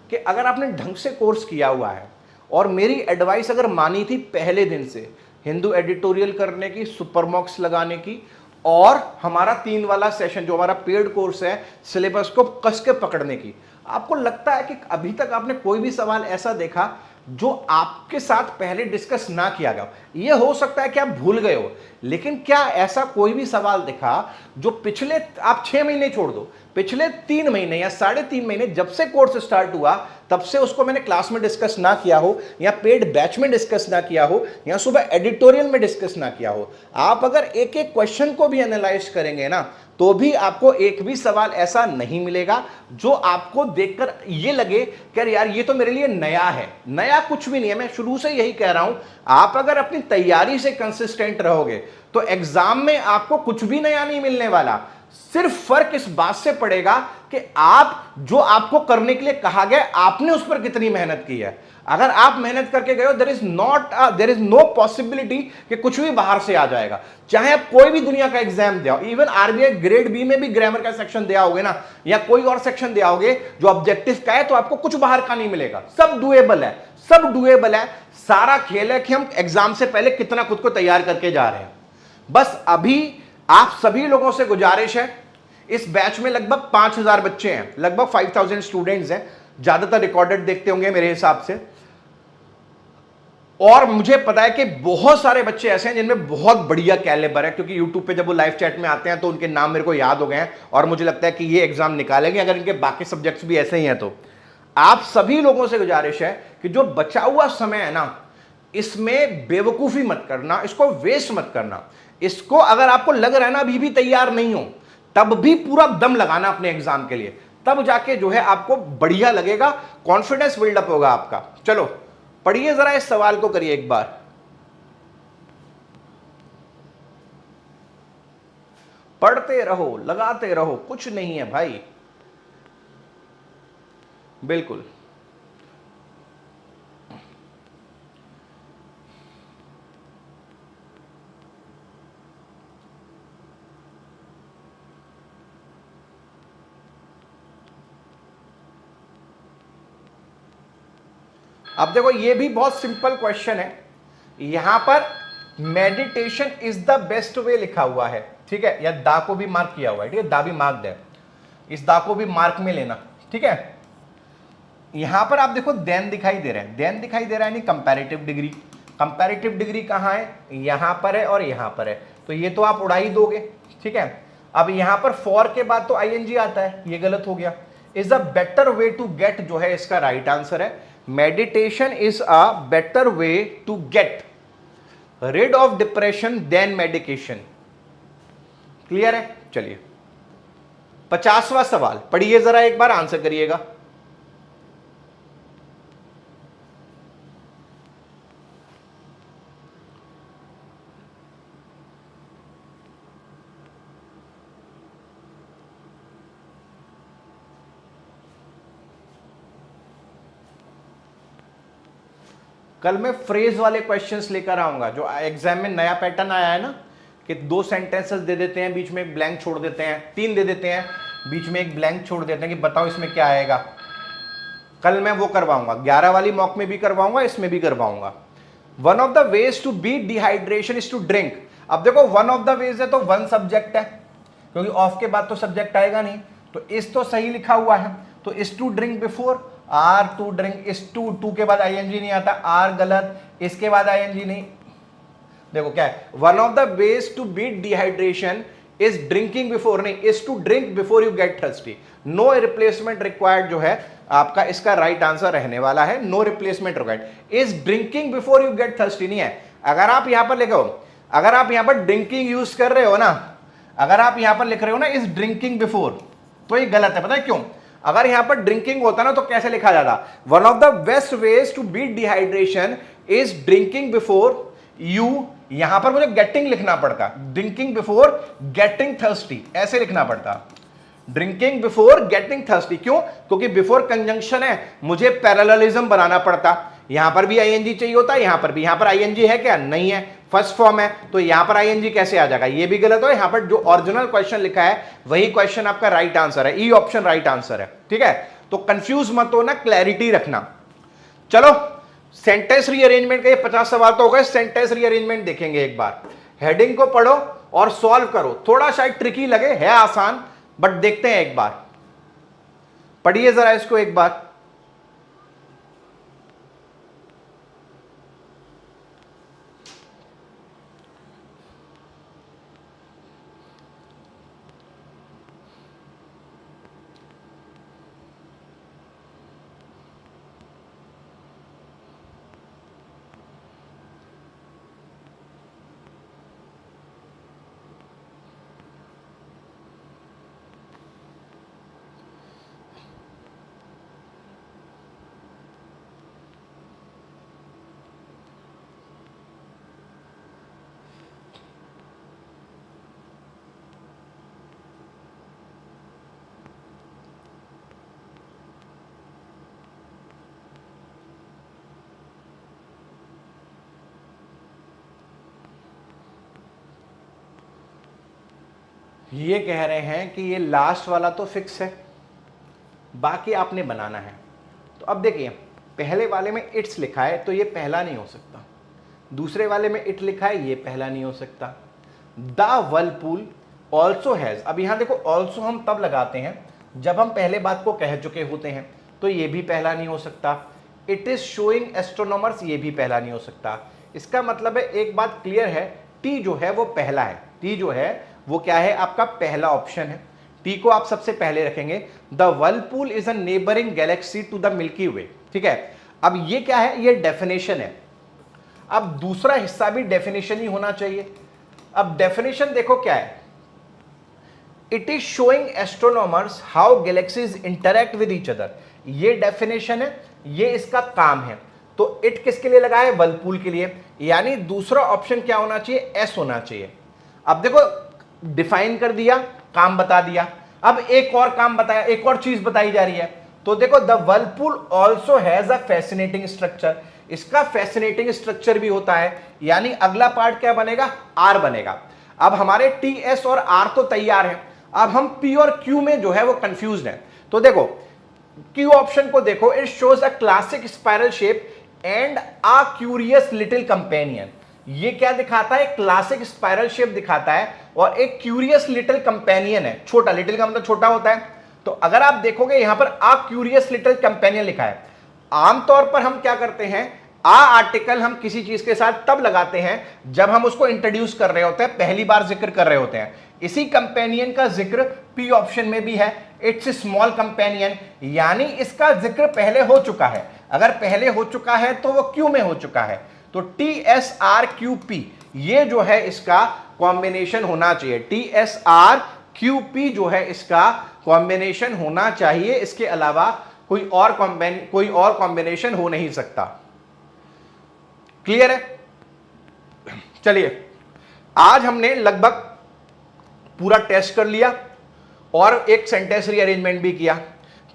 कि अगर आपने ढंग से कोर्स किया हुआ है और मेरी एडवाइस अगर मानी थी पहले दिन से, हिंदू एडिटोरियल करने की, सुपर मॉक्स लगाने की, और हमारा 3 वाला सेशन जो हमारा पेड कोर्स है सिलेबस को कस के पकड़ने की, आपको लगता है कि अभी तक आपने कोई भी सवाल ऐसा देखा जो आपके साथ पहले डिस्कस ना किया गया? ये हो सकता है कि आप भूल गए हो, लेकिन क्या ऐसा कोई भी सवाल दिखा जो पिछले, आप 6 महीने छोड़ दो, पिछले 3 महीने या 3.5 महीने जब से कोर्स स्टार्ट हुआ तब से उसको मैंने क्लास में डिस्कस ना किया हो, या पेड बैच में डिस्कस ना किया हो, या सुबह एडिटोरियल में डिस्कस ना किया हो? आप अगर एक एक क्वेश्चन को भी एनालाइज करेंगे ना तो भी आपको एक भी सवाल ऐसा नहीं मिलेगा जो आपको देखकर ये लगे कि यार ये तो मेरे लिए नया है। नया कुछ भी नहीं है, मैं शुरू से यही कह रहा हूं, आप अगर अपनी तैयारी से कंसिस्टेंट रहोगे तो एग्जाम में आपको कुछ भी नया नहीं मिलने वाला। सिर्फ फर्क इस बात से पड़ेगा कि आप जो आपको करने के लिए कहा गया आपने उस पर कितनी मेहनत की है। अगर आप मेहनत करके गए हो, देयर इज नो पॉसिबिलिटी कि कुछ भी बाहर से आ जाएगा। चाहे आप कोई भी दुनिया का एग्जाम दिया, इवन RBI ग्रेड बी में भी ग्रामर का सेक्शन दिया होगे ना, या कोई और सेक्शन दिया होगे जो ऑब्जेक्टिव का है, तो आपको कुछ बाहर का नहीं मिलेगा। सब डुएबल है, सब डुएबल है। सारा खेल है कि हम एग्जाम से पहले कितना खुद को तैयार करके जा रहे हैं। बस अभी आप सभी लोगों से गुजारिश है, इस बैच में लगभग 5000 बच्चे हैं, लगभग 5000 स्टूडेंट्स हैं, ज्यादातर रिकॉर्डेड देखते होंगे मेरे हिसाब से, और मुझे पता है कि बहुत सारे बच्चे ऐसे हैं जिनमें बहुत बढ़िया कैलिबर है, क्योंकि YouTube पे जब वो लाइव चैट में आते हैं तो उनके नाम मेरे को याद हो गए हैं, और मुझे लगता है कि ये एग्जाम निकालेंगे अगर इनके बाकी सब्जेक्ट्स भी ऐसे ही हैं। तो आप सभी लोगों से गुजारिश है कि जो बचा हुआ समय है ना, इसमें बेवकूफी मत करना, इसको वेस्ट मत करना। इसको अगर आपको लग रहा है ना अभी भी तैयार नहीं हो, तब भी पूरा दम लगाना अपने एग्जाम के लिए, तब जाके जो है आपको बढ़िया लगेगा, कॉन्फिडेंस बिल्डअप होगा आपका। चलो पढ़िए जरा, इस सवाल को करिए एक बार। पढ़ते रहो, लगाते रहो, कुछ नहीं है भाई, बिल्कुल। अब देखो ये भी बहुत सिंपल क्वेश्चन है, यहां पर meditation is the best way लिखा हुआ है, ठीक है, या दा को भी मार्क किया हुआ है, ठीक है, दा भी मार्क दे, इस दा को भी मार्क में लेना, ठीक है। यहां पर आप देखो देन दिखाई दे रहा है, देन दिखाई दे रहा है, नहीं कंपैरेटिव डिग्री, कंपैरेटिव डिग्री कहां है, यहां पर है और यहां पर है, तो ये तो आप उड़ा ही दोगे, ठीक है। अब यहां पर फॉर के बाद तो ING आता है, ये गलत हो गया। Is a better way to get जो है इसका राइट आंसर है, meditation is a better way to get rid of depression than medication. Clear है? चलिए 50वां सवाल पढ़िए जरा एक बार, आंसर करिएगा। कल मैं फ्रेज वाले क्वेश्चंस लेकर आऊंगा, जो एग्जाम में नया पैटर्न आया है ना, कि 2 सेंटेंसेस दे देते हैं, बीच में एक ब्लैंक छोड़ देते हैं, 3 दे देते हैं, बीच में एक ब्लैंक छोड़ देते हैं कि बताओ इसमें क्या आएगा। कल मैं वो करवाऊंगा, 11 वाली मॉक में भी करवाऊंगा, इसमें भी करवाऊंगा। One of the ways to beat dehydration is to drink. अब देखो वन ऑफ द वेज है तो वन सब्जेक्ट है, क्योंकि ऑफ के बाद तो सब्जेक्ट आएगा नहीं, तो इस तो सही लिखा हुआ है, तो is to drink before, or to drink, is to, to के बाद आईएनजी नहीं आता, आर गलत, इसके बाद आईएनजी नहीं। देखो क्या है, one of the ways to beat dehydration is drinking before, नहीं, is to drink before you get thirsty. No replacement required जो है आपका इसका राइट आंसर रहने वाला है, no replacement required. Is drinking before you get thirsty नहीं है। अगर आप यहां पर लिखो, अगर आप यहां पर ड्रिंकिंग यूज कर रहे हो ना, अगर आप यहां पर लिख रहे हो ना इज ड्रिंकिंग बिफोर, तो ये गलत है। पता है क्यों? अगर यहां पर ड्रिंकिंग होता ना तो कैसे लिखा जाता, one of the best ways to beat dehydration is drinking before you, यहां पर मुझे गेटिंग लिखना पड़ता, ड्रिंकिंग बिफोर गेटिंग थर्स्टी, ऐसे लिखना पड़ता, ड्रिंकिंग बिफोर गेटिंग थर्स्टी। क्यों? क्योंकि बिफोर कंजंक्शन है, मुझे पैरेललिज्म बनाना पड़ता, यहां पर भी आईएनजी चाहिए होता, यहां पर भी। यहां पर आईएनजी है क्या? नहीं है, फर्स्ट फॉर्म है, तो यहां पर आईएनजी कैसे आ जाएगा? ये भी गलत हो। यहां पर जो ओरिजिनल क्वेश्चन लिखा है वही क्वेश्चन आपका राइट आंसर है, ई ऑप्शन राइट आंसर है। ठीक है, तो कंफ्यूज मत हो ना, क्लैरिटी रखना। चलो सेंटेंस रीअरेंजमेंट का ये 50 सवाल तो हो गए, सेंटेंस रीअरेंजमेंट देखेंगे एक बार। हेडिंग को पढ़ो और सॉल्व करो, थोड़ा शायद ट्रिकी लगे, है आसान, बट देखते हैं एक बार, पढ़िए जरा इसको एक बार। ये कह रहे हैं कि ये लास्ट वाला तो फिक्स है, बाकी आपने बनाना है। तो अब देखिए, पहले वाले में इट्स लिखा है तो ये पहला नहीं हो सकता, दूसरे वाले में इट लिखा है ये पहला नहीं हो सकता। द वर्लपूल ऑल्सो हैज, अब यहां देखो ऑल्सो हम तब लगाते हैं जब हम पहले बात को कह चुके होते हैं, तो ये भी पहला नहीं हो सकता। इट इज शोइंग एस्ट्रोनॉमर्स, ये भी पहला नहीं हो सकता। इसका मतलब है एक बात क्लियर है, टी जो है वो पहला है, टी जो है वो क्या है, आपका पहला ऑप्शन है, टी को आप सबसे पहले रखेंगे। The Whirlpool is a neighbouring galaxy to the Milky Way. ठीक है, अब ये क्या है, ये डेफिनेशन है। अब दूसरा हिस्सा भी डेफिनेशन ही होना चाहिए। अब डेफिनेशन देखो क्या है, it is showing astronomers how galaxies interact with each other, ये डेफिनेशन है, ये इसका काम है। तो इट किसके लिए लगा है, वर्लपूल के लिए, यानी दूसरा ऑप्शन क्या होना चाहिए, एस होना चाहिए। अब देखो डिफाइन कर दिया, काम बता दिया, अब एक और काम बताया, एक और चीज बताई जा रही है। तो देखो the Whirlpool also has a fascinating structure, इसका फैसिनेटिंग स्ट्रक्चर भी होता है, यानी अगला पार्ट क्या बनेगा, आर बनेगा। अब हमारे टी एस और आर तो तैयार है, अब हम पी और क्यू में जो है वो कंफ्यूज है। तो देखो क्यू ऑप्शन को देखो, it shows a classic spiral shape and a curious little companion, ये क्या दिखाता है, क्लासिक स्पाइरल शेप दिखाता है और एक क्यूरियस लिटिल कंपेनियन है, छोटा, लिटिल का मतलब छोटा होता है। तो अगर आप देखोगे यहां पर आ क्यूरियस लिटिल कंपेनियन लिखा है। आमतौर पर हम क्या करते हैं, आ आर्टिकल हम किसी चीज के साथ तब लगाते हैं जब हम उसको इंट्रोड्यूस कर रहे होते हैं, पहली बार जिक्र कर रहे होते हैं। इसी कंपेनियन का जिक्र पी ऑप्शन में भी है, इट्स स्मॉल कंपेनियन, यानी इसका जिक्र पहले हो चुका है। अगर पहले हो चुका है तो वो क्यू में हो चुका है। तो T S R Q P, ये जो है इसका कॉम्बिनेशन होना चाहिए, T S R Q P जो है इसका कॉम्बिनेशन होना चाहिए, इसके अलावा कोई और कॉम्बिनेशन हो नहीं सकता। क्लियर है? चलिए, आज हमने लगभग पूरा टेस्ट कर लिया और एक सेंटेंस रीअरेंजमेंट भी किया।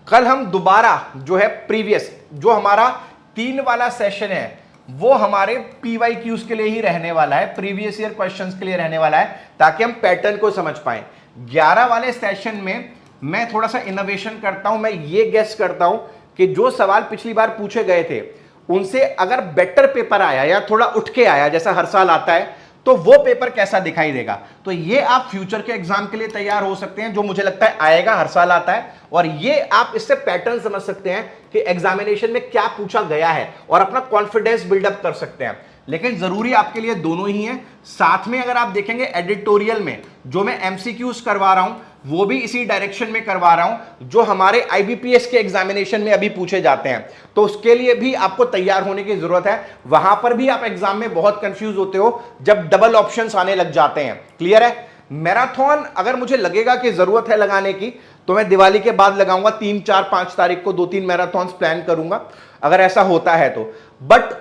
कल हम दोबारा जो है प्रीवियस, जो हमारा 3 वाला सेशन है वो हमारे PYQs के लिए ही रहने वाला है, प्रीवियस ईयर क्वेश्चंस के लिए रहने वाला है, ताकि हम पैटर्न को समझ पाएं। 11 वाले सेशन में मैं थोड़ा सा इनोवेशन करता हूं, मैं ये गेस करता हूं कि जो सवाल पिछली बार पूछे गए थे उनसे अगर बेटर पेपर आया या थोड़ा उठ के आया, जैसा हर साल आता है, तो वो पेपर कैसा दिखाई देगा। तो ये आप फ्यूचर के एग्जाम के लिए तैयार हो सकते हैं, जो मुझे लगता है आएगा, हर साल आता है, और ये आप इससे पैटर्न समझ सकते हैं कि एग्जामिनेशन में क्या पूछा गया है और अपना कॉन्फिडेंस बिल्डअप कर सकते हैं। लेकिन जरूरी आपके लिए दोनों ही हैं। साथ में अगर आप देखेंगे एडिटोरियल में जो मैं एमसीक्यूज करवा रहा हूं वो भी इसी डायरेक्शन में करवा रहा हूं जो हमारे आईबीपीएस के एग्जामिनेशन में अभी पूछे जाते हैं। तो उसके लिए भी आपको तैयार होने की जरूरत है। वहां पर भी आप एग्जाम में बहुत कंफ्यूज होते हो जब डबल ऑप्शंस आने लग जाते हैं। क्लियर है। मैराथन अगर मुझे लगेगा कि जरूरत है लगाने की तो मैं दिवाली के बाद लगाऊंगा, 3, 4, 5 तारीख को 2-3 मैराथन्स प्लान करूंगा अगर ऐसा होता है तो। बट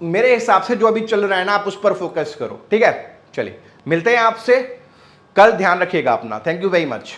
मेरे हिसाब से जो अभी चल रहा है ना, आप उस पर फोकस करो। ठीक है, चलिए मिलते हैं आपसे कल। ध्यान रखिएगा अपना। Thank you very much.